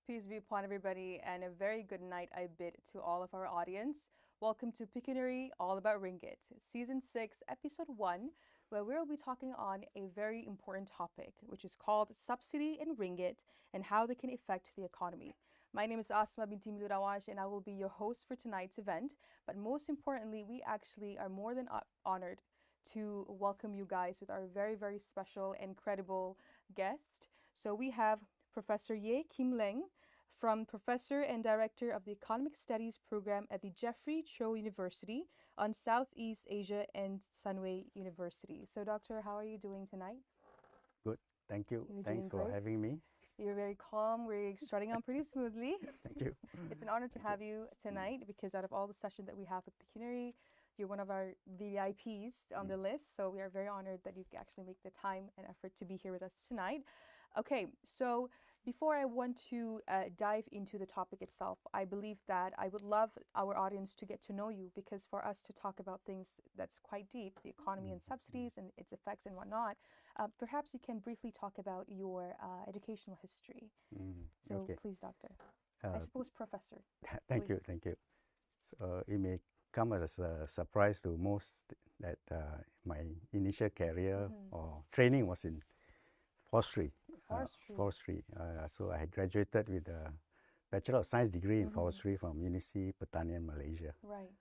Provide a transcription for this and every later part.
Peace be upon everybody, and a very good night I bid to all of our audience. Welcome to Pecuniary, All About Ringgit, Season 6, Episode 1, where we'll be talking on a very important topic, which is called Subsidy and Ringgit and how they can affect the economy. My name is Asma binti Milurawash, and I will be your host for tonight's event. But most importantly, we actually are more than honored to welcome you guys with our very, very special and credible guest. So we have Professor Kim Leng, Professor and Director of the Economic Studies Program at the Jeffrey Cheah University on Southeast Asia and Sunway University. So, Doctor, how are you doing tonight? Good, thank you. You're Thanks doing for great. having me. You're very calm. We're starting on pretty smoothly. Thank you. It's an honor to have you tonight because out of all the sessions that we have with Pecuniary, you're one of our VIPs on the list. So we are very honored that you actually make the time and effort to be here with us tonight. Okay, so before I want to dive into the topic itself, I believe that I would love our audience to get to know you, because for us to talk about things that's quite deep, the economy and subsidies and its effects and whatnot, perhaps you can briefly talk about your educational history. So Okay. please, Doctor. I suppose Professor. Thank you, thank you. So it may come as a surprise to most that my initial career or training was in forestry. Forestry. So I had graduated with a Bachelor of Science degree in forestry from University Pertanian, Malaysia. Right.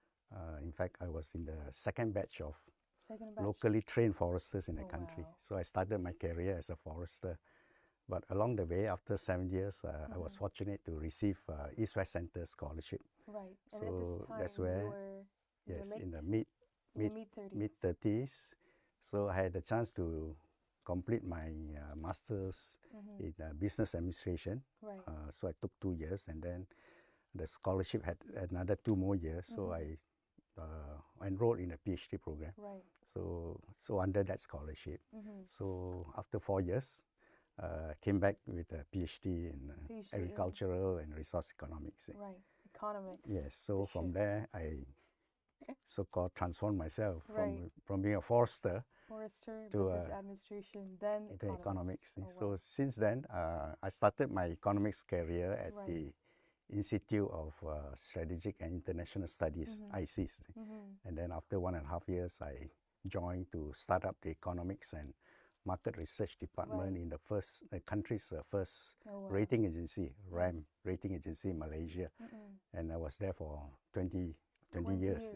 In fact, I was in the second batch of Second batch. locally trained foresters in the country. Wow. So I started my career as a forester. But along the way, after 7 years, I was fortunate to receive East-West Center scholarship. Right. And So at this time, that's where, you were yes, late, in the mid-30s. mid-30s. So I had the chance to complete my master's in business administration. Right. So I took 2 years, and then the scholarship had another 2 more years. So I enrolled in a PhD program. Right. So under that scholarship. So after 4 years, came back with a PhD in agricultural and resource economics. Right, economics. Yes, so from there I so-called transformed myself Right. from being a forester to business administration, then into economics. Oh, So wow. since then, I started my economics career at Right. the Institute of Strategic and International Studies, ICES. And then after 1.5 years, I joined to start up the economics and market research department in the country's first rating agency, RAM rating agency in Malaysia. And I was there for 20 years.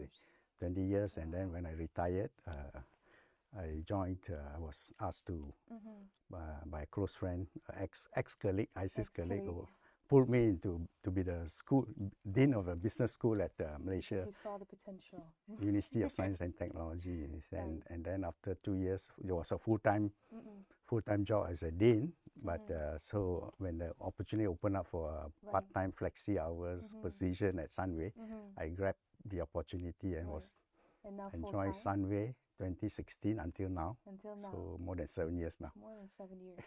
20 years, and then when I retired, I joined, I was asked to, by a close friend, ex-colleague, ICES colleague, who pulled me to be the dean of a business school at Malaysia. He saw the potential. University of Science and Technology, and then after 2 years, it was a full-time job as a dean. But so when the opportunity opened up for a part-time flexi hours position at Sunway, I grabbed the opportunity and joined Sunway 2016 until now. So more than 7 years now. More than 7 years.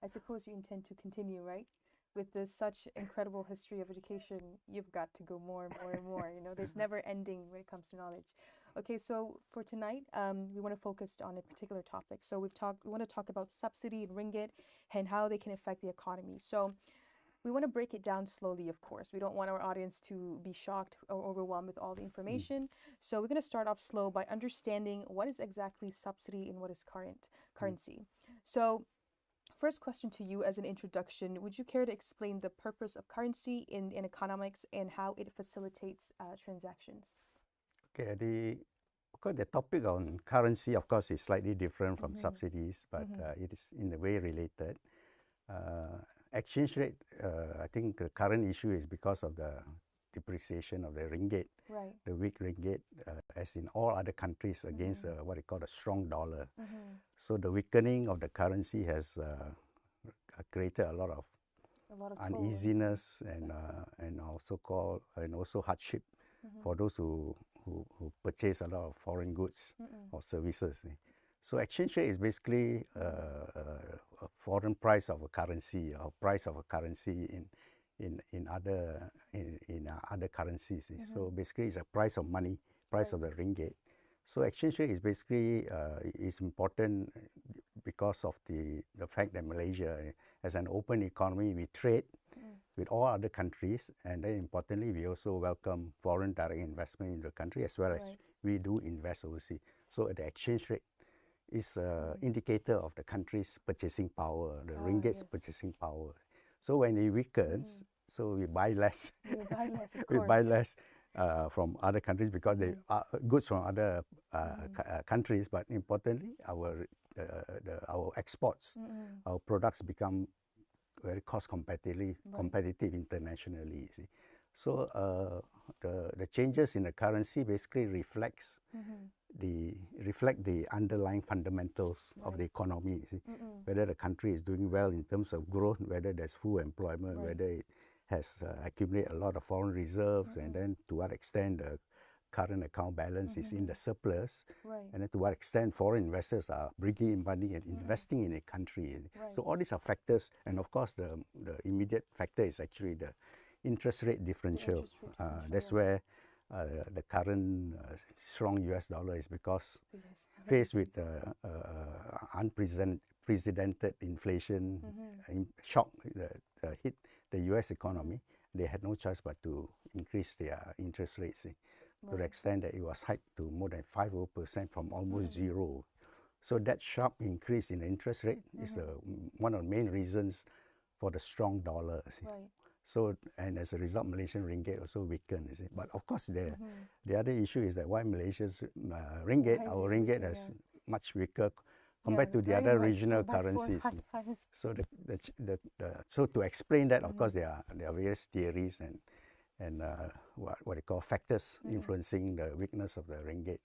I suppose you intend to continue, right? With this such incredible history of education, you've got to go more and more and more. You know, there's never ending when it comes to knowledge. Okay, so for tonight, we want to focus on a particular topic. So we want to talk about subsidy and ringgit and how they can affect the economy. So we want to break it down slowly, of course. We don't want our audience to be shocked or overwhelmed with all the information. So we're going to start off slow by understanding what is exactly subsidy and what is currency. So first question to you as an introduction, would you care to explain the purpose of currency in economics and how it facilitates transactions? Okay, the topic on currency, of course, is slightly different from subsidies, but it is in a way related. Exchange rate, I think the current issue is because of the depreciation of the ringgit, the weak ringgit, as in all other countries, against what they call a strong dollar. So the weakening of the currency has created a lot of uneasiness and also hardship for those who purchase a lot of foreign goods or services. So exchange rate is basically a foreign price of a currency, or price of a currency in other currencies. So basically, it's a price of money, price of the ringgit. So exchange rate is basically is important because of the fact that Malaysia, as an open economy, we trade with all other countries, and then importantly, we also welcome foreign direct investment in the country as well as we do invest overseas. So the exchange rate is an indicator of the country's purchasing power, the ringgit's purchasing power. So when it weakens, so we buy less. We buy less, of we course. buy less from other countries because they are goods from other countries. But importantly, our exports, our products become very cost competitive internationally. You see. So the changes in the currency basically reflect the underlying fundamentals of the economy. You see. Whether the country is doing well in terms of growth, whether there's full employment, whether it has accumulated a lot of foreign reserves, and then to what extent the current account balance is in the surplus, and then to what extent foreign investors are bringing in money and investing in a country. So all these are factors, and of course the immediate factor is actually the interest rate differential. That's where the current strong US dollar is, because faced with unprecedented inflation shock that hit the US economy, they had no choice but to increase their interest rates to the extent that it was hiked to more than 50% from almost zero. So that sharp increase in the interest rate is one of the main reasons for the strong dollar. So, and as a result, Malaysian ringgit also weakened. But of course, the other issue is that why Malaysia's ringgit, our ringgit, has much weaker compared to the other regional currencies. So so to explain that, of course, there are various theories and what they call factors influencing the weakness of the ringgit.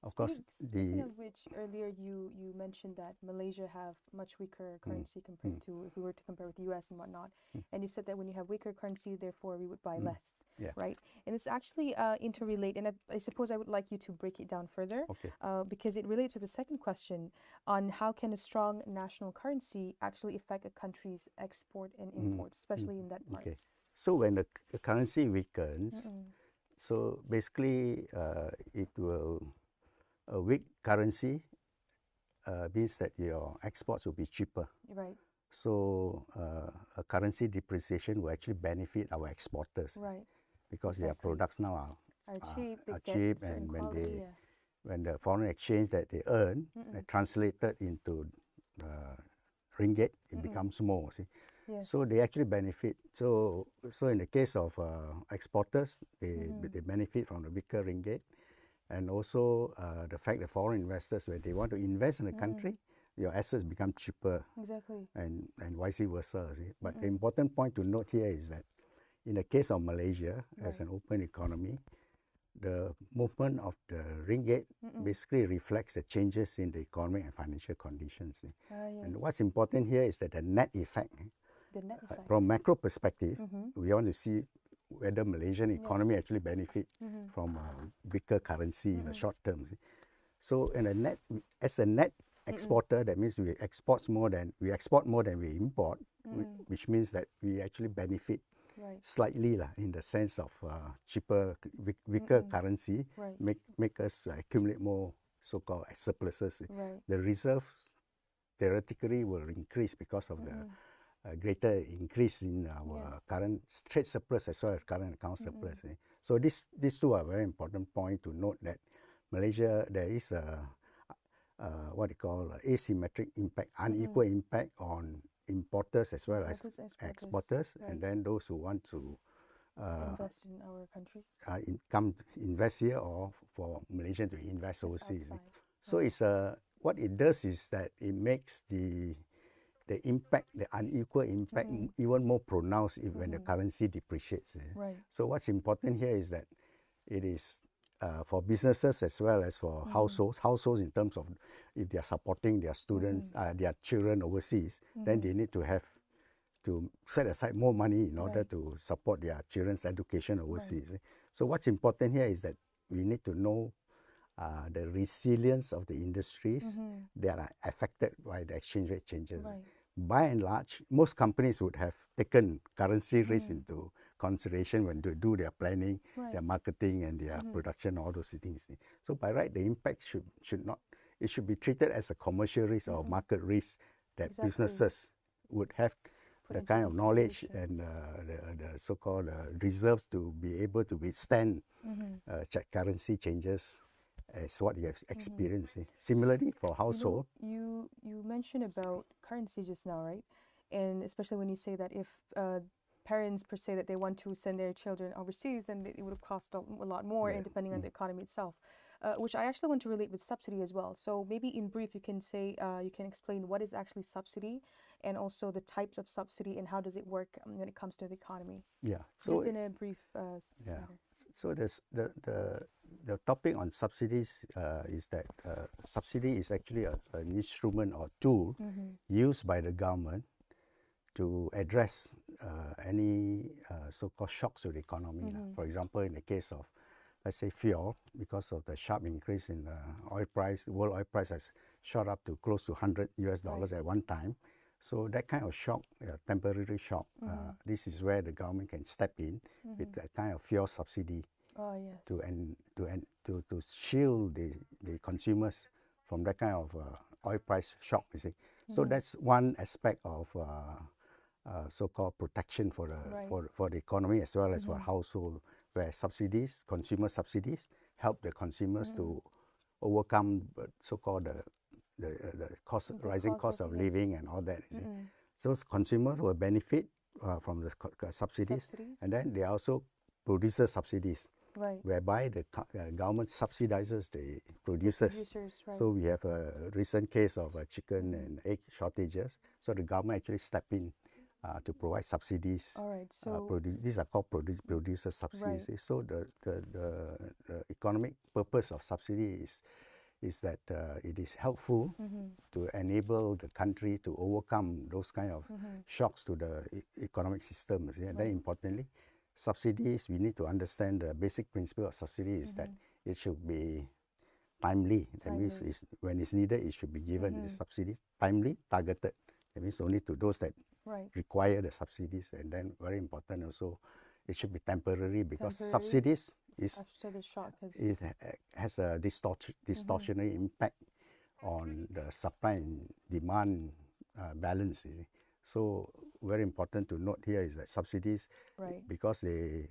Of course, speaking of which, earlier you mentioned that Malaysia have much weaker currency compared to, if we were to compare with the US and whatnot, and you said that when you have weaker currency, therefore we would buy less, right? And it's actually interrelate, and I suppose I would like you to break it down further, because it relates with the second question on how can a strong national currency actually affect a country's export and import, especially in that part. So when the currency weakens, so basically it will, a weak currency means that your exports will be cheaper. So a currency depreciation will actually benefit our exporters, because their products now are cheap, and when the foreign exchange that they earn translated into ringgit, it becomes more. See? So they actually benefit. So in the case of exporters, they benefit from the weaker ringgit. And also the fact that foreign investors, when they want to invest in the country, your assets become cheaper. And vice versa. See? But the important point to note here is that in the case of Malaysia, as an open economy, the movement of the ringgit basically reflects the changes in the economic and financial conditions. And what's important here is that the net effect, from macro perspective, we want to see whether Malaysian economy actually benefit from a weaker currency in the short term. So in a net, as a net exporter, that means we export more than we import, which means that we actually benefit slightly in the sense of cheaper, weaker currency, make us accumulate more so-called surpluses. The reserves theoretically will increase because of the greater increase in our current trade surplus as well as current account surplus. So these two are very important points to note, that Malaysia, there is a what they call asymmetric impact, unequal impact on importers as well as exporters, and then those who want to invest in our country, invest here, or for Malaysia to invest overseas. So it's what it does is that it makes the impact, the unequal impact, even more pronounced when the currency depreciates. So what's important here is that it is for businesses as well as for households in terms of if they are supporting their students, their children overseas, then they need to have to set aside more money in order to support their children's education overseas. So what's important here is that we need to know the resilience of the industries that are affected by the exchange rate changes. By and large, most companies would have taken currency risk into consideration when they do their planning, their marketing, and their production, all those things. So by right, the impact should not, it should be treated as a commercial risk or market risk that businesses would have the kind of knowledge and the so-called reserves to be able to withstand currency changes as what you have experienced. Similarly, for household. You mentioned about currency just now, right? And especially when you say that if parents per se that they want to send their children overseas, then it would have cost a lot more, and depending on the economy itself. Which I actually want to relate with subsidy as well. So maybe in brief, you can say, you can explain what is actually subsidy, and also the types of subsidy and how does it work when it comes to the economy. Yeah. So just in a brief. So the topic on subsidies is that subsidy is actually an instrument or tool used by the government to address any so-called shocks to the economy. For example, in the case of, let's say, fuel, because of the sharp increase in oil price, the world oil price has shot up to close to $100 at one time. So that kind of shock, temporary shock, this is where the government can step in with that kind of fuel subsidy to shield the consumers from that kind of oil price shock. You see, so that's one aspect of so-called protection for the economy as well as for household, where subsidies, consumer subsidies, help the consumers to overcome so-called the rising cost of living and all that. You see. So consumers will benefit from the subsidies, and then they also producer subsidies, whereby the government subsidizes the producers. So we have a recent case of chicken and egg shortages. So the government actually stepped in to provide subsidies. So these are called producer subsidies. So the economic purpose of subsidy is that it is helpful to enable the country to overcome those kind of shocks to the economic system. And then importantly, subsidies, we need to understand the basic principle of subsidy is that it should be timely. That means when it's needed, it should be given. The subsidies timely, targeted. That means only to those that require the subsidies. And then very important also, it should be temporary, because subsidies has a distortionary impact on the supply and demand balance. So very important to note here is that subsidies, because they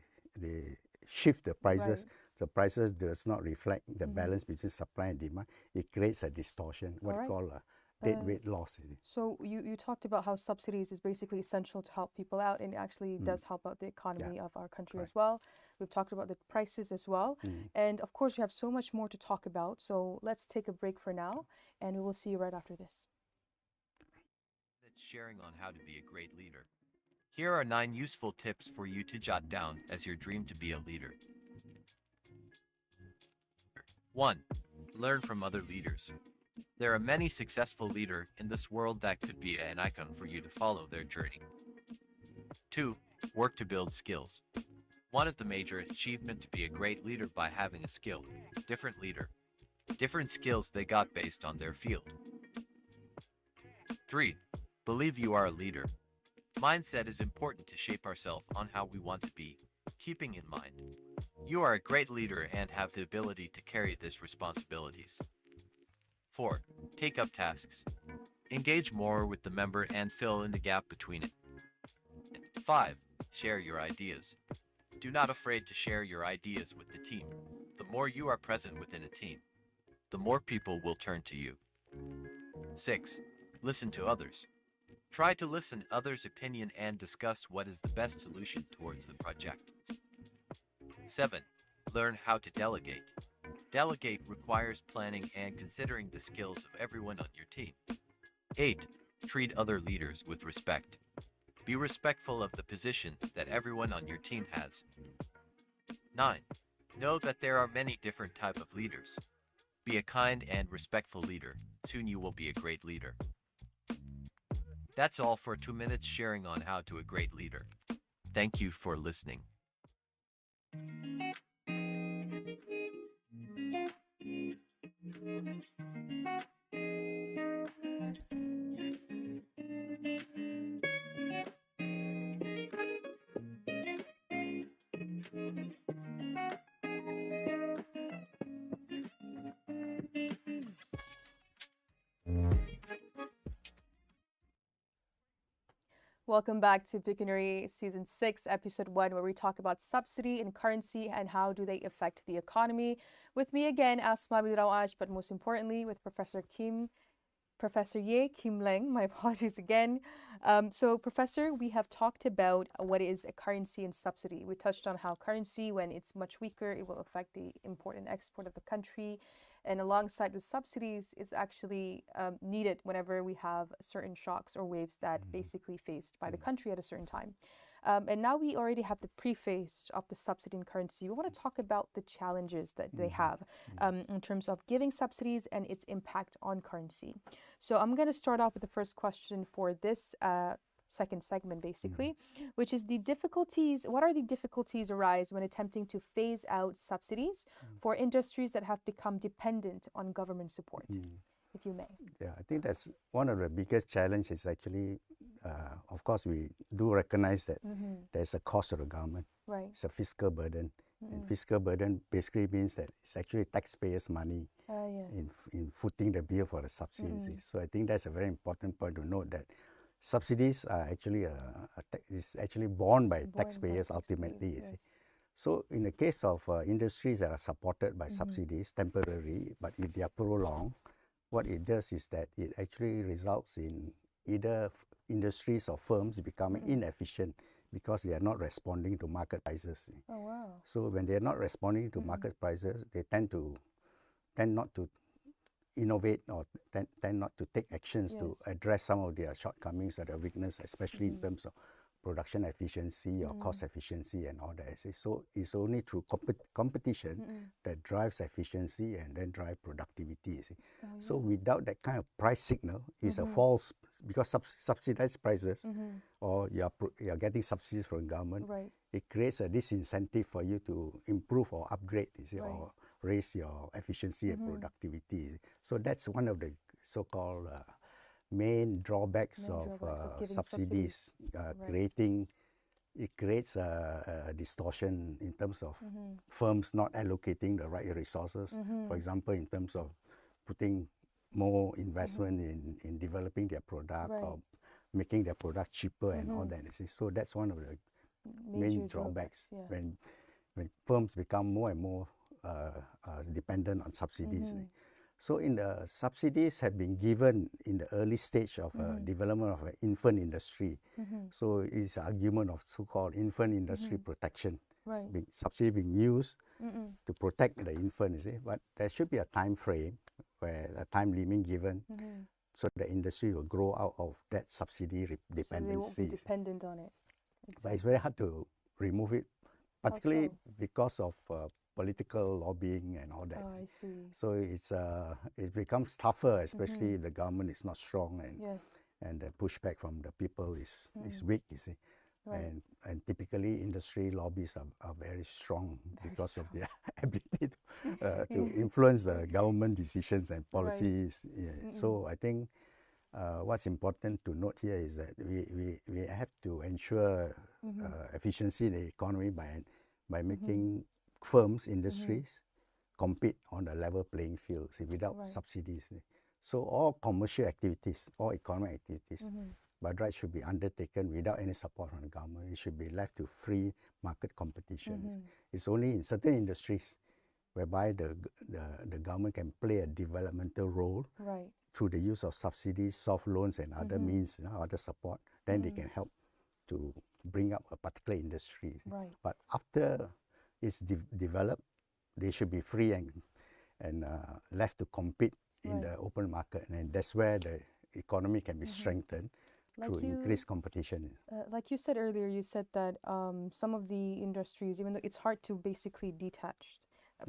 shift the prices, the prices does not reflect the balance between supply and demand. It creates a distortion, what you call a deadweight loss. So you talked about how subsidies is basically essential to help people out, and it actually does help out the economy of our country as well. We've talked about the prices as well. And of course, we have so much more to talk about. So let's take a break for now, and we will see you right after this. That's sharing on how to be a great leader. Here are 9 useful tips for you to jot down as your dream to be a leader. 1. Learn from other leaders. There are many successful leaders in this world that could be an icon for you to follow their journey. 2. Work to build skills. One of the major achievements to be a great leader by having a skill, different leader. Different skills they got based on their field. 3. Believe you are a leader. Mindset is important to shape ourselves on how we want to be, keeping in mind you are a great leader and have the ability to carry these responsibilities. 4. Take up tasks. Engage more with the member and fill in the gap between it. 5. Share your ideas. Do not afraid to share your ideas with the team. The more you are present within a team, the more people will turn to you. 6. Listen to others. Try to listen to others' opinion and discuss what is the best solution towards the project. 7. Learn how to delegate. Delegate requires planning and considering the skills of everyone on your team. 8. Treat other leaders with respect. Be respectful of the position that everyone on your team has. 9. Know that there are many different types of leaders. Be a kind and respectful leader. Soon you will be a great leader. That's all for 2 minutes sharing on how to be a great leader. Thank you for listening. Welcome back to Pecuniary Season 6, Episode 1, where we talk about subsidy and currency and how do they affect the economy. With me again, Asma Birawaj, but most importantly, with Professor Kim Leng. My apologies again. So, Professor, we have talked about what is a currency and subsidy. We touched on how currency, when it's much weaker, it will affect the import and export of the country. And alongside with subsidies, it's actually needed whenever we have certain shocks or waves that basically faced by the country at a certain time. And now we already have the preface of the subsidy and currency. We want to talk about the challenges that they have in terms of giving subsidies and its impact on currency. So I'm going to start off with the first question for this second segment, basically, which is the difficulties. What are the difficulties arise when attempting to phase out subsidies for industries that have become dependent on government support, if you may? Yeah, I think that's one of the biggest challenges actually. Of course, we do recognize that there's a cost to the government. Right. It's a fiscal burden. And fiscal burden basically means that it's actually taxpayers' money in footing the bill for the subsidies. So I think that's a very important point to note, that subsidies are actually is actually borne by taxpayers ultimately. Yes. So in the case of industries that are supported by subsidies temporarily, but if they are prolonged, what it does is that it actually results in either industries or firms becoming inefficient because they are not responding to market prices. Oh, wow. So when they are not responding to market prices, they tend not to innovate or tend not to take actions to address some of their shortcomings or their weakness, especially in terms of production efficiency or cost efficiency and all that. So it's only through competition that drives efficiency and then drive productivity. So without that kind of price signal, it's a false, because subsidized prices or you're getting subsidies from the government, it creates a disincentive for you to improve or upgrade, or raise your efficiency and productivity. So that's one of the so-called main drawbacks of subsidies. It creates a distortion in terms of firms not allocating the right resources. For example, in terms of putting more investment in developing their product or making their product cheaper and all that. So that's one of the main drawbacks when firms become more and more dependent on subsidies. So in the subsidies have been given in the early stage of development of an infant industry. So it's an argument of so-called infant industry protection. Subsidy being used to protect the infant, but there should be a time frame, where a time limit given, so the industry will grow out of that subsidy dependency. So they won't be dependent on it. Exactly. But it's very hard to remove it, particularly because of political lobbying and all that. Oh, I see. So it becomes tougher, especially if the government is not strong and the pushback from the people is weak, you see. And typically industry lobbies are very strong because of their ability to influence the government decisions and policies. So I think what's important to note here is that we have to ensure efficiency in the economy by making firms, industries compete on a level playing field, without subsidies. So all commercial activities, all economic activities, by right, should be undertaken without any support from the government. It should be left to free market competition. It's only in certain industries whereby the government can play a developmental role through the use of subsidies, soft loans, and other means, other support. Then they can help to bring up a particular industry. But after it's developed, they should be free and left to compete in the open market, and that's where the economy can be strengthened through increased competition. Like you said earlier, you said that some of the industries, even though it's hard to basically detach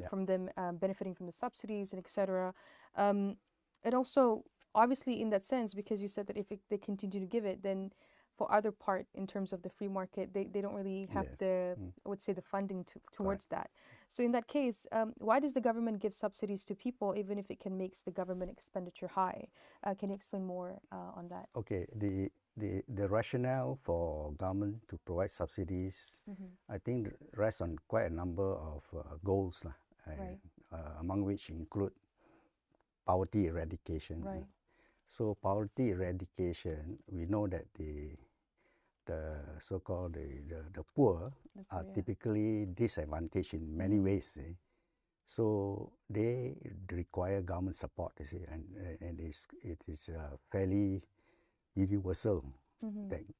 from them benefiting from the subsidies and etc. And also, obviously, in that sense, because you said that if they continue to give it, then for other part in terms of the free market, they don't really have the, I would say, the funding towards that. So in that case, why does the government give subsidies to people even if it can make the government expenditure high? Can you explain more on that? Okay, the rationale for government to provide subsidies, I think, rests on quite a number of goals, among which include poverty eradication. So poverty eradication, we know that so-called the poor are typically disadvantaged in many ways. So they require government support, you see, and it is fairly universal.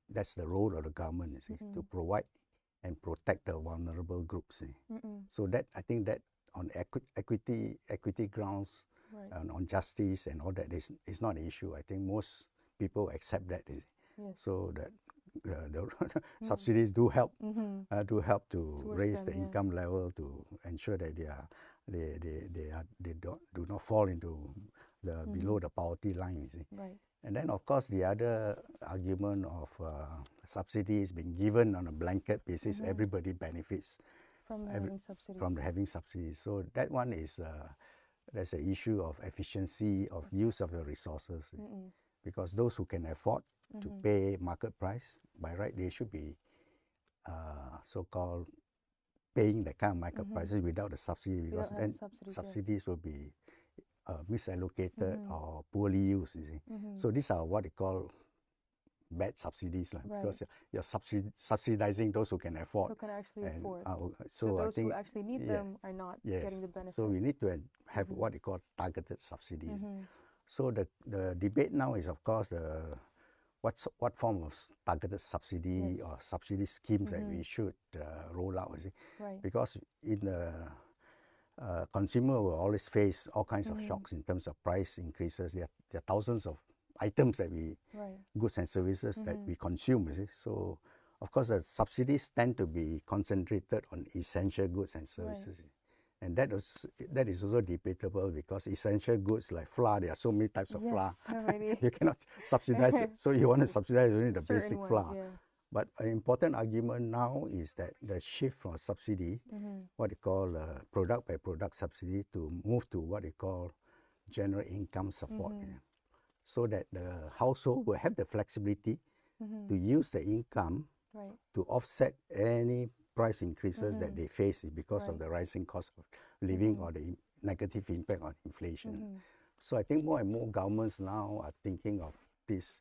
That's the role of the government, you see, to provide and protect the vulnerable groups. So that I think that on equity grounds, and on justice and all that is not an issue. I think most people accept that. So that the subsidies do help to raise the income level, to ensure that they do not fall into the below the poverty line. You see. And then of course the other argument of subsidies being given on a blanket basis, everybody benefits from having subsidies. So that one is there's an issue of efficiency of use of the resources, because those who can afford to pay market price, by right they should be so-called paying that kind of market prices without the subsidy, because then subsidies will be misallocated or poorly used. You see. So these are what they call bad subsidies, because you're subsidizing those who can afford. Who can actually afford. So those I think, who actually need them are not getting the benefit. So we need to have what they call targeted subsidies. So the debate now is, of course, what form of targeted subsidy or subsidy schemes that we should roll out. You see. Because in the consumer will always face all kinds of shocks in terms of price increases. There are thousands of items that goods and services that we consume. You see. So, of course, the subsidies tend to be concentrated on essential goods and services. And that is also debatable, because essential goods like flour, there are so many types of flour. You cannot subsidize it. So you want to subsidize only the basic flour. But an important argument now is that the shift from subsidy, what they call product by product subsidy, to move to what they call general income support. So that the household will have the flexibility to use the income to offset any price increases that they face because of the rising cost of living or the negative impact on inflation. So I think more and more governments now are thinking of this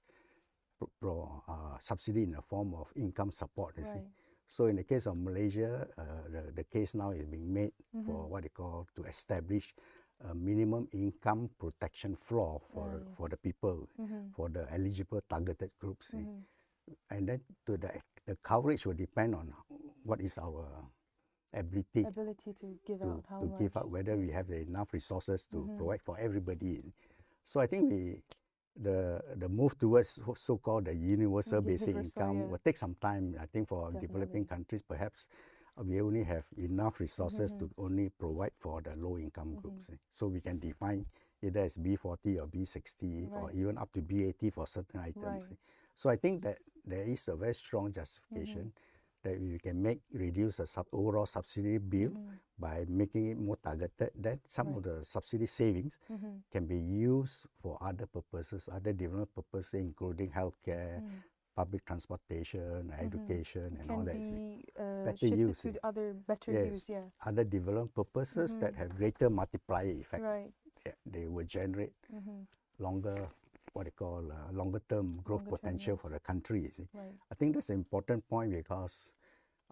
subsidy in the form of income support. You see. So in the case of Malaysia, the case now is being made for what they call to establish a minimum income protection floor for the people, for the eligible targeted groups. And then the coverage will depend on what is our ability to give out, give out, whether we have enough resources to provide for everybody. So I think the move towards so-called the universal basic income will take some time. I think for developing countries, perhaps we only have enough resources to only provide for the low-income groups. So we can define either as B40 or B60 or even up to B80 for certain items. So I think that there is a very strong justification that we can reduce the overall subsidy bill by making it more targeted. Then some of the subsidy savings can be used for other purposes, other development purposes, including healthcare, public transportation, education, and all that. Better use to other use. Other development purposes that have greater multiplier effect. They will generate longer, what they call longer-term growth potential for the country. You see. I think that's an important point, because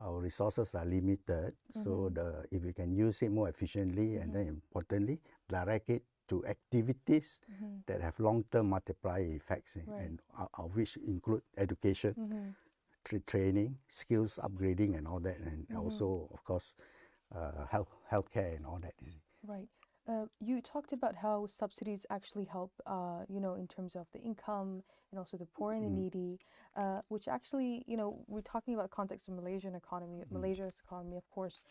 our resources are limited. So if we can use it more efficiently, and then importantly, direct it to activities that have long-term multiplier effects, and of which include education, training, skills upgrading, and all that, and also, of course, healthcare and all that. You talked about how subsidies actually help, in terms of the income and also the poor and the needy, which actually, we're talking about the context of Malaysia's economy, of course,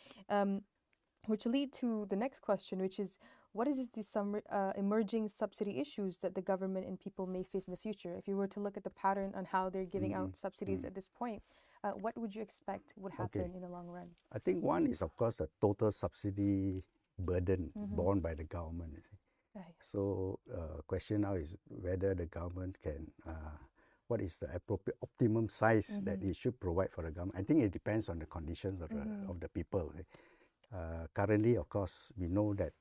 which lead to the next question, which is, what is the emerging subsidy issues that the government and people may face in the future? If you were to look at the pattern on how they're giving out subsidies at this point, what would you expect would happen in the long run? I think one is, of course, the total subsidy burden borne by the government. So question now is whether the government can, what is the appropriate optimum size that it should provide for the government. I think it depends on the conditions of the people. Currently, of course, we know that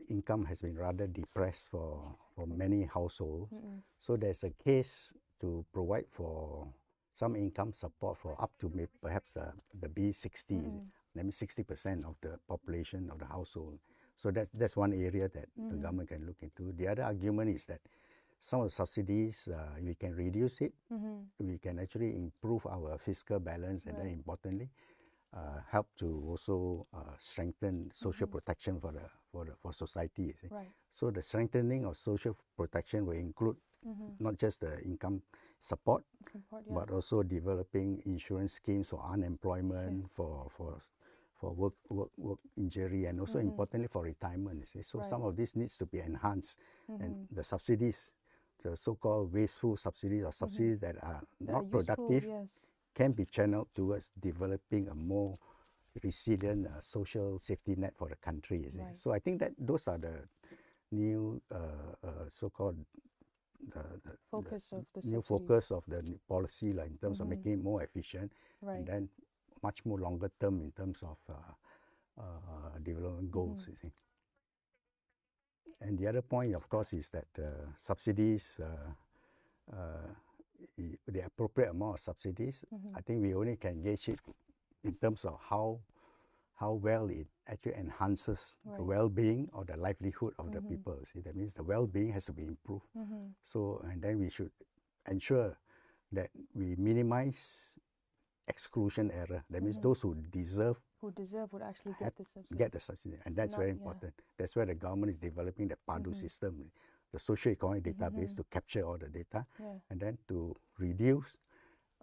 income has been rather depressed for many households. So there's a case to provide for some income support for up to perhaps the B60, that means 60% of the population of the household. So that's one area that the government can look into. The other argument is that some of the subsidies, we can reduce it. We can actually improve our fiscal balance, and then importantly, help to also strengthen social protection for society. Right. So the strengthening of social protection will include not just the income support, but also developing insurance schemes for unemployment, for work injury, and also importantly for retirement. You see. So some of this needs to be enhanced, and the subsidies, the so-called wasteful subsidies or subsidies that are not productive, can be channeled towards developing a more resilient social safety net for the country. You see. So I think that those are the new so-called focus of the new focus of the policy, like in terms of making it more efficient, and then much more longer term in terms of development goals. You see. And the other point, of course, is that subsidies, the appropriate amount of subsidies, I think we only can gauge it in terms of how well it actually enhances the well-being or the livelihood of the people. See, that means the well-being has to be improved. So, and then we should ensure that we minimize exclusion error. That means those who deserve would actually get the subsidy, and that's very important. That's where the government is developing the PADU system, the socio-economic database, to capture all the data, and then to reduce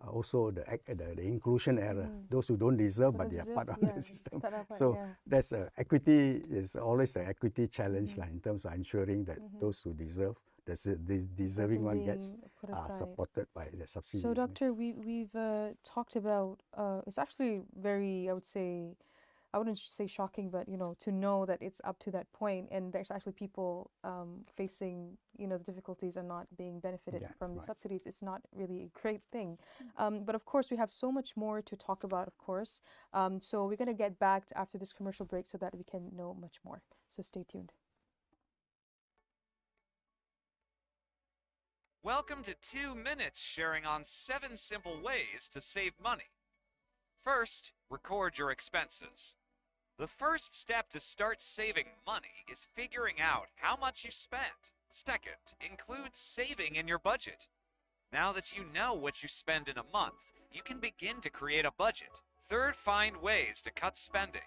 also the inclusion error. Those who don't deserve, but they are part of the system. So that's equity is always the equity challenge, in terms of ensuring that those who deserve, the deserving one gets supported by the subsidies. So, Doctor, we've talked about, it's actually very, I would say, I wouldn't say shocking, but, you know, to know that it's up to that point, and there's actually people facing, you know, the difficulties and not being benefited from the subsidies. It's not really a great thing. But of course, we have so much more to talk about, of course. So we're going to get back after this commercial break so that we can know much more. So stay tuned. Welcome to 2 Minutes, sharing on 7 simple ways to save money. First, record your expenses. The first step to start saving money is figuring out how much you spent. Second, include saving in your budget. Now that you know what you spend in a month, you can begin to create a budget. Third, find ways to cut spending.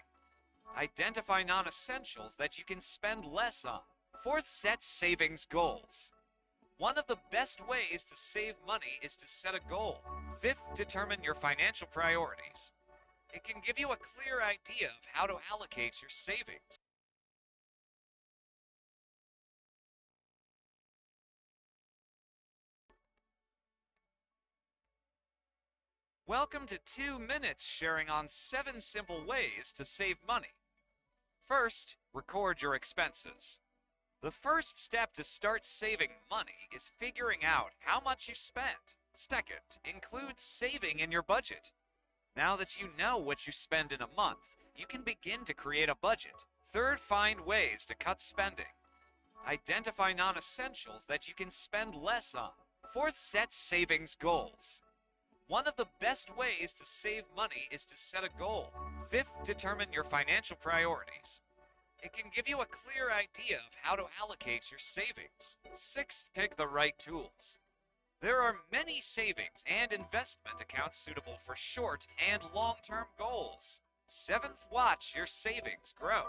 Identify non-essentials that you can spend less on. Fourth, set savings goals. One of the best ways to save money is to set a goal. Fifth, determine your financial priorities. It can give you a clear idea of how to allocate your savings. Welcome to 2 Minutes, sharing on 7 simple ways to save money. First, record your expenses. The first step to start saving money is figuring out how much you spent. Second, include saving in your budget. Now that you know what you spend in a month, you can begin to create a budget. Third, find ways to cut spending. Identify non-essentials that you can spend less on. Fourth, set savings goals. One of the best ways to save money is to set a goal. Fifth, determine your financial priorities. It can give you a clear idea of how to allocate your savings. Sixth, pick the right tools. There are many savings and investment accounts suitable for short and long-term goals. Seventh, watch your savings grow.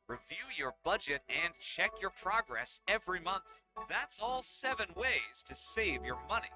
Review your budget and check your progress every month. That's all 7 ways to save your money.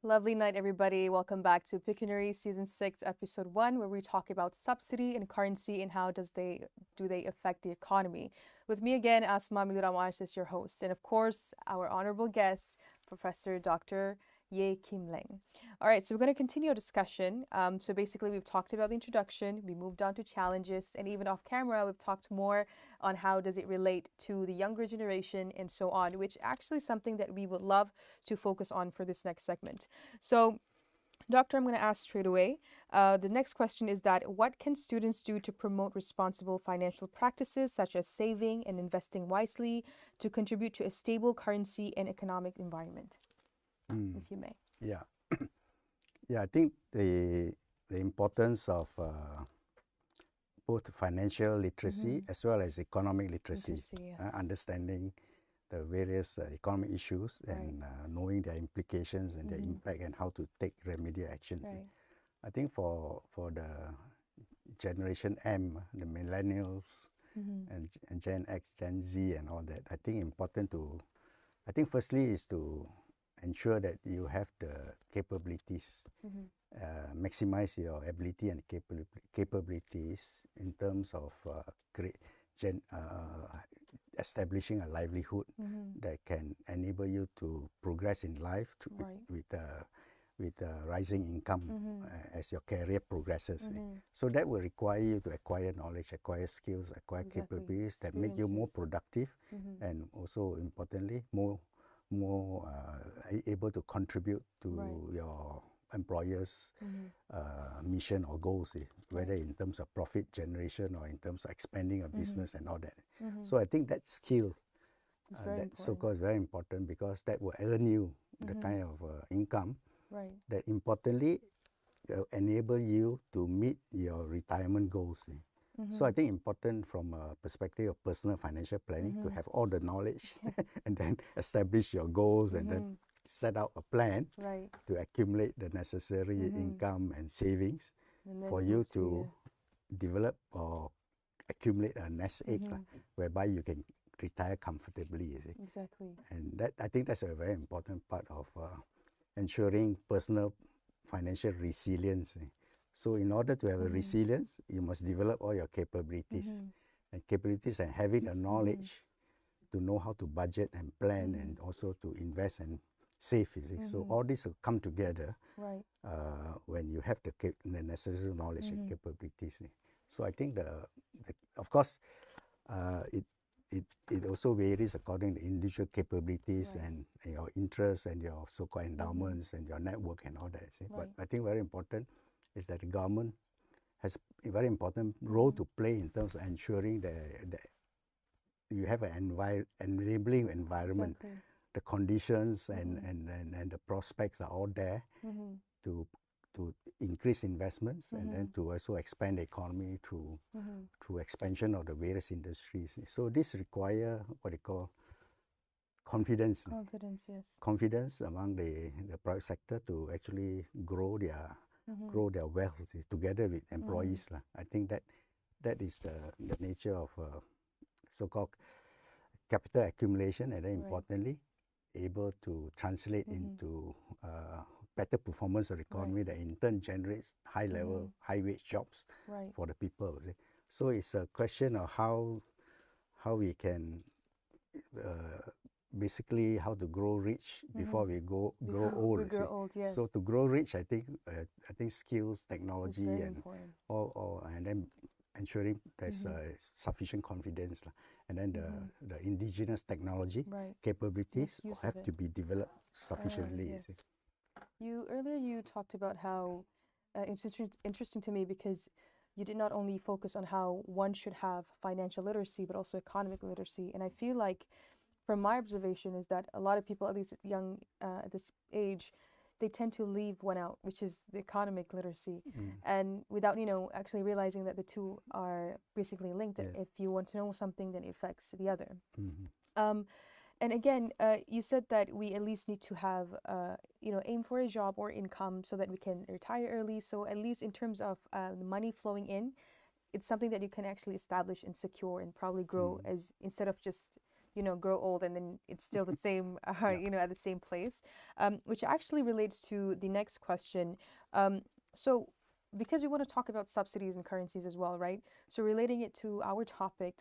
Lovely night, everybody. Welcome back to Pecuniary Season 6, Episode 1, where we talk about subsidy and currency and how do they affect the economy. With me again, Asma Miluramash is your host. And of course, our honorable guest, Professor Dr. Kim Leng. All right, so we're going to continue our discussion. So basically, we've talked about the introduction, we moved on to challenges, and even off camera, we've talked more on how does it relate to the younger generation and so on, which actually is something that we would love to focus on for this next segment. So, Doctor, I'm going to ask straight away. The next question is that what can students do to promote responsible financial practices such as saving and investing wisely to contribute to a stable currency and economic environment? If you may. Yeah. Yeah, I think the importance of both financial literacy as well as economic literacy, yes. understanding the various economic issues and knowing their implications and their impact and how to take remedial actions. Right. I think for the Generation M, the millennials and Gen X, Gen Z and all that, I think firstly is to ensure that you have the capabilities, maximize your ability and capabilities in terms of establishing a livelihood that can enable you to progress in life with rising income as your career progresses. So that will require you to acquire knowledge, acquire skills, acquire capabilities that make you more productive and also importantly more able to contribute to your employer's mission or goals, whether in terms of profit generation or in terms of expanding a business and all that. So I think that skill, that so-called is very important because that will earn you the kind of income that importantly enable you to meet your retirement goals. So I think important from a perspective of personal financial planning to have all the knowledge and then establish your goals and then set out a plan to accumulate the necessary income and savings for you to develop or accumulate a nest egg whereby you can retire comfortably. You see? Exactly. And that I think that's a very important part of ensuring personal financial resilience. So in order to have a resilience, you must develop all your capabilities. And capabilities and having the knowledge to know how to budget and plan and also to invest and save. So all this will come together when you have the necessary knowledge and capabilities. So I think of course, it also varies according to individual capabilities and your interests and your so-called endowments and your network and all that. But I think very important is that the government has a very important role to play in terms of ensuring that you have an enabling environment. The conditions and the prospects are all there to increase investments and then to also expand the economy through expansion of the various industries. So this require what they call confidence. Confidence among the private sector to actually grow their wealth together with employees. I think that is the nature of so-called capital accumulation, and then importantly, able to translate into better performance of the economy that in turn generates high-level, high-wage jobs for the people. So it's a question of how we can basically how to grow rich before we grow old. So to grow rich, I think skills, technology, and all, and then ensuring there's sufficient confidence, and then the indigenous technology capabilities have to be developed sufficiently. Earlier you talked about how it's interesting to me because you did not only focus on how one should have financial literacy but also economic literacy, and I feel like from my observation is that a lot of people, at least young at this age, they tend to leave one out, which is the economic literacy, and without actually realizing that the two are basically linked. If you want to know something, then it affects the other. And again, you said that we at least need to have aim for a job or income so that we can retire early. So at least in terms of the money flowing in, it's something that you can actually establish and secure and probably grow as instead of just grow old and then it's still the same, at the same place, which actually relates to the next question. So because we want to talk about subsidies and currencies as well, right? So relating it to our topic,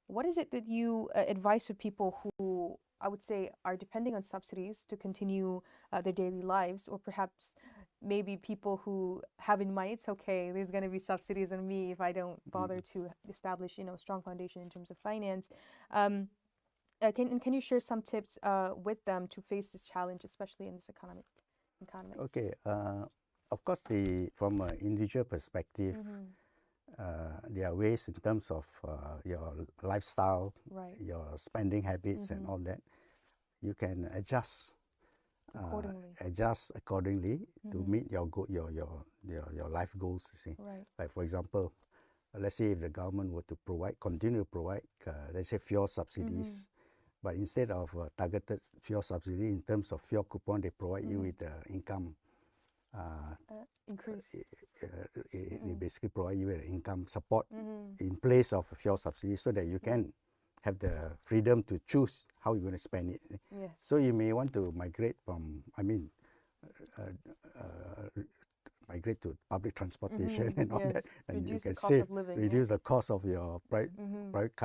what is it that you advise to people who, I would say, are depending on subsidies to continue their daily lives, or perhaps maybe people who have in mind, it's okay, there's going to be subsidies on me if I don't bother to establish, a strong foundation in terms of finance. Can you share some tips with them to face this challenge, especially in this economics? Okay. Of course, from an individual perspective, there are ways in terms of your lifestyle, right, your spending habits, and all that. You can adjust accordingly to meet your life goals. You see, right. like for example, let's say if the government were to continue to provide, let's say fuel subsidies, but instead of targeted fuel subsidy in terms of fuel coupon, they provide you with income increase. They basically provide you with income support in place of fuel subsidy, so that you can have the freedom to choose how you're going to spend it. Yes. So you may want to migrate from, migrate to public transportation and all that, and reduce you can the cost save, of living, reduce the cost of your private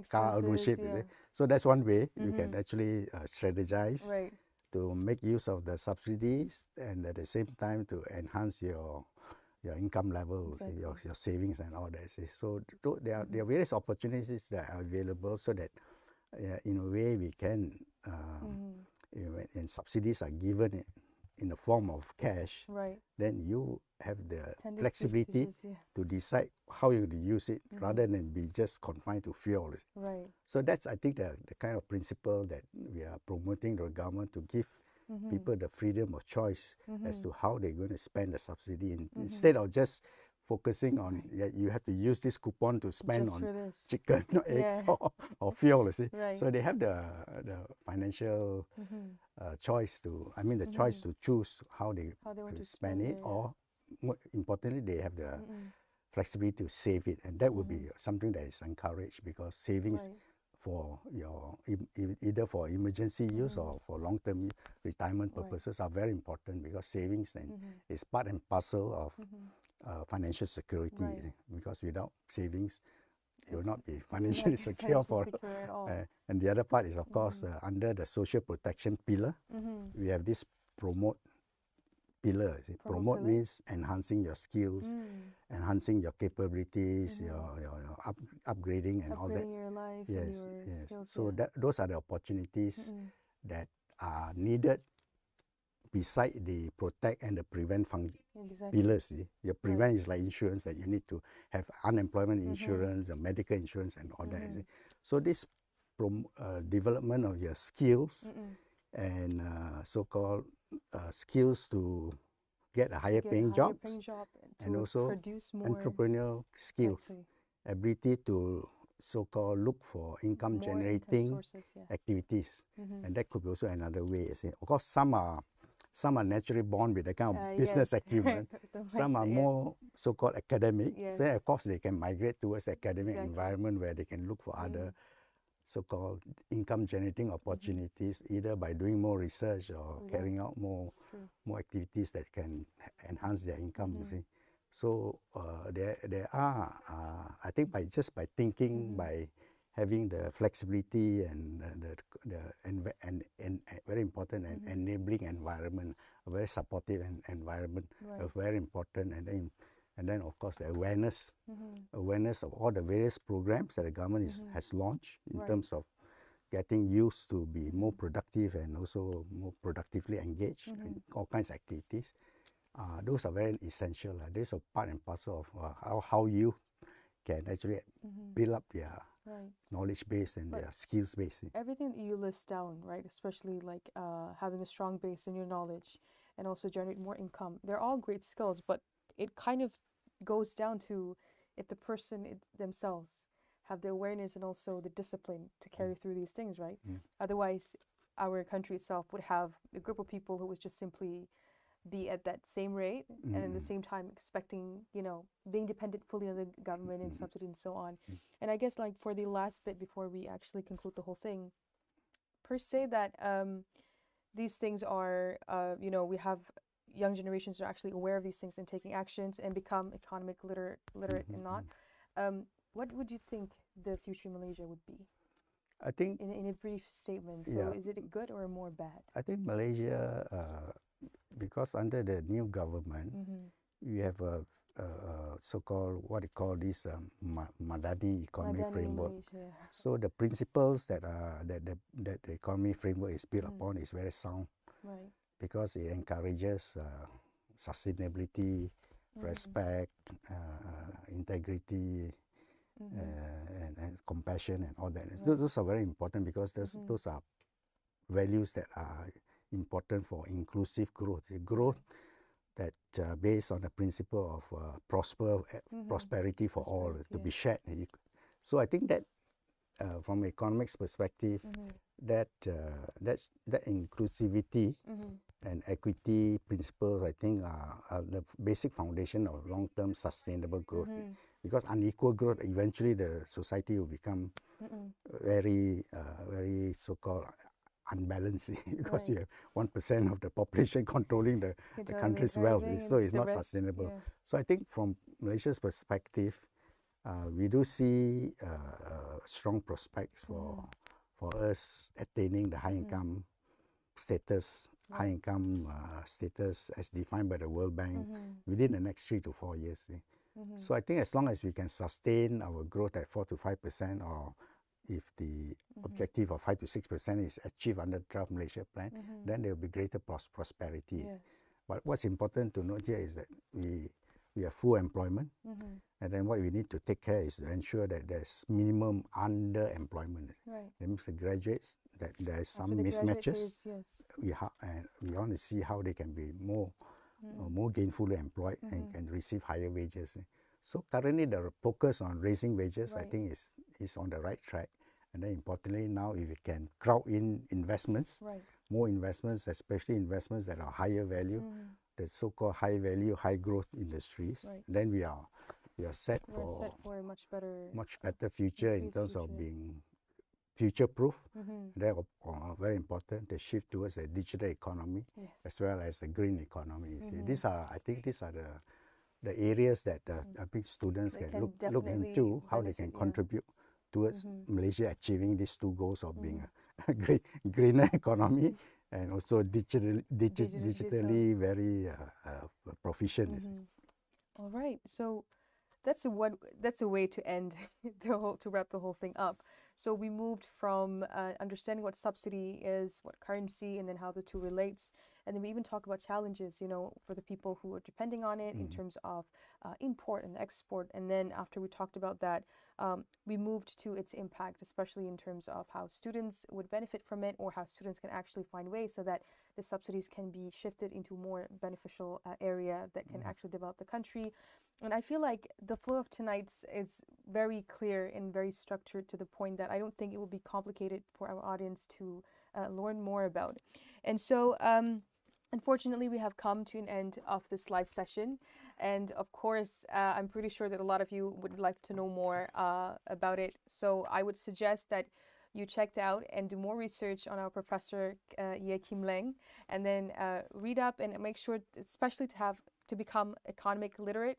car ownership. Yeah. So that's one way you can actually strategize Right. to make use of the subsidies, and at the same time to enhance your income level, Exactly. your savings and all that. So there are various opportunities that are available, so that in a way we can, when subsidies are given in the form of cash, Right. then you have the Tendency flexibility to decide how you use it, rather than be just confined to fuel. Right. So that's, I think, the kind of principle that we are promoting to the government, to give people the freedom of choice as to how they're going to spend the subsidy, instead of just focusing on you have to use this coupon to spend Just on for this. chicken or eggs or fuel. You see, Right. so they have the financial choice to, the choice to choose how they want to spend it, it, or more importantly, they have the flexibility to save it, and that would be something that is encouraged, because savings for your either for emergency use or for long-term retirement purposes are very important, because savings is part and parcel of financial security. Because without savings, you will not be financially secure at all. and the other part is, of course, under the social protection pillar, we have this promote pillar. Promote means enhancing your skills, enhancing your capabilities, your upgrading and all that. Upgrading your life. Yes, and your yes. skills, So those are the opportunities that are needed beside the protect and the prevent pillars. Your prevent is like insurance, that you need to have unemployment insurance, medical insurance, and all that. So this development of your skills and so-called skills to get a higher paying job, and also produce more entrepreneurial skills, ability to so-called look for income generating activities, and that could be also another way. Of course, some are naturally born with that kind of business acumen. Some are more so-called academic. Then of course they can migrate towards the academic environment, where they can look for other so-called income generating opportunities, either by doing more research or carrying out more activities that can enhance their income. You see, so there are I think by thinking, by having the flexibility and very important and enabling environment, a very supportive environment, very important, and then of course the awareness of all the various programs that the government has launched in terms of getting youth to be more productive and also more productively engaged in all kinds of activities. Those are very essential. These are part and parcel of how you can actually build up their knowledge base and their skills base. Everything that you list down, right, especially like having a strong base in your knowledge and also generate more income, they're all great skills, but it kind of goes down to if the person themselves have the awareness and also the discipline to carry through these things, right? Otherwise, our country itself would have a group of people who was just simply be at that same rate, and at the same time expecting, being dependent fully on the government and subsidy and so on. And I guess, like, for the last bit before we actually conclude the whole thing, per se, that these things are, we have young generations are actually aware of these things and taking actions and become economic literate and not. What would you think the future Malaysia would be? I think In a brief statement. So is it a good or a more bad? I think Malaysia, because under the new government, we have a so-called what they call this Madani economy framework. Malaysia. So the principles that the economy framework is built upon is very sound, Right. because it encourages sustainability, respect, integrity, and compassion and all that. Those are very important, because those are values that are important for inclusive growth. Growth that based on the principle of prosperity for all, to be shared. So I think that from economics perspective, that inclusivity and equity principles, I think, are the basic foundation of long-term sustainable growth. Because unequal growth, eventually the society will become very so-called unbalanced, because you have 1% of the population controlling the country's wealth, so it's not sustainable. So I think from Malaysia's perspective, we do see strong prospects for us attaining the high income status, high income status as defined by the World Bank within the next 3 to 4 years. So I think as long as we can sustain our growth at 4 to 5%, or if the objective of 5 to 6% is achieved under the 12 Malaysia plan, then there will be greater prosperity. But what's important to note here is that we have full employment, and then what we need to take care is to ensure that there's minimum underemployment. That means the graduates, that there is some mismatches. We want to see how they can be more gainfully employed and receive higher wages. So currently the focus on raising wages, I think, is on the right track. And then importantly now, if we can crowd in investments, more investments, especially investments that are higher value, the so-called high value, high growth industries, then we are set for a much better future in terms of being future-proof. They're very important, the shift towards a digital economy as well as the green economy. I think these are the areas that I think students can look into, how they can contribute towards Malaysia achieving these two goals of being a greener economy and also digitally very proficient. All right, so that's a way to end to wrap the whole thing up. So we moved from understanding what subsidy is, what currency, and then how the two relates. And then we even talk about challenges, for the people who are depending on it in terms of import and export. And then after we talked about that, we moved to its impact, especially in terms of how students would benefit from it, or how students can actually find ways so that the subsidies can be shifted into more beneficial area that can actually develop the country. And I feel like the flow of tonight's is very clear and very structured, to the point that I don't think it will be complicated for our audience to learn more about. And so unfortunately, we have come to an end of this live session. And of course, I'm pretty sure that a lot of you would like to know more about it. So I would suggest that you checked out and do more research on our professor, Kim Leng, and then read up and make sure, especially to become economically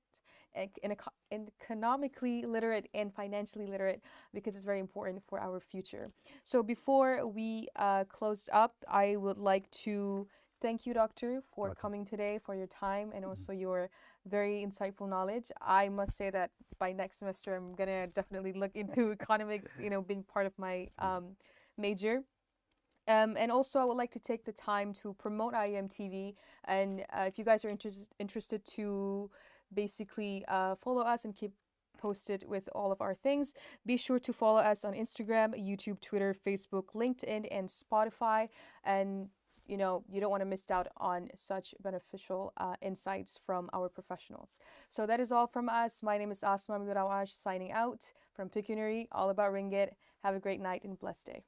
literate and financially literate, because it's very important for our future. So before we closed up, I would like to thank you, Doctor, for coming today, for your time, and also your very insightful knowledge. I must say that by next semester, I'm going to definitely look into economics, being part of my major. And also, I would like to take the time to promote IEM TV. And if you guys are interested to basically follow us and keep posted with all of our things, be sure to follow us on Instagram, YouTube, Twitter, Facebook, LinkedIn, and Spotify. And you don't want to miss out on such beneficial insights from our professionals. So that is all from us. My name is Asma Mirawaj, signing out from Pecuniary, all about Ringgit. Have a great night and blessed day.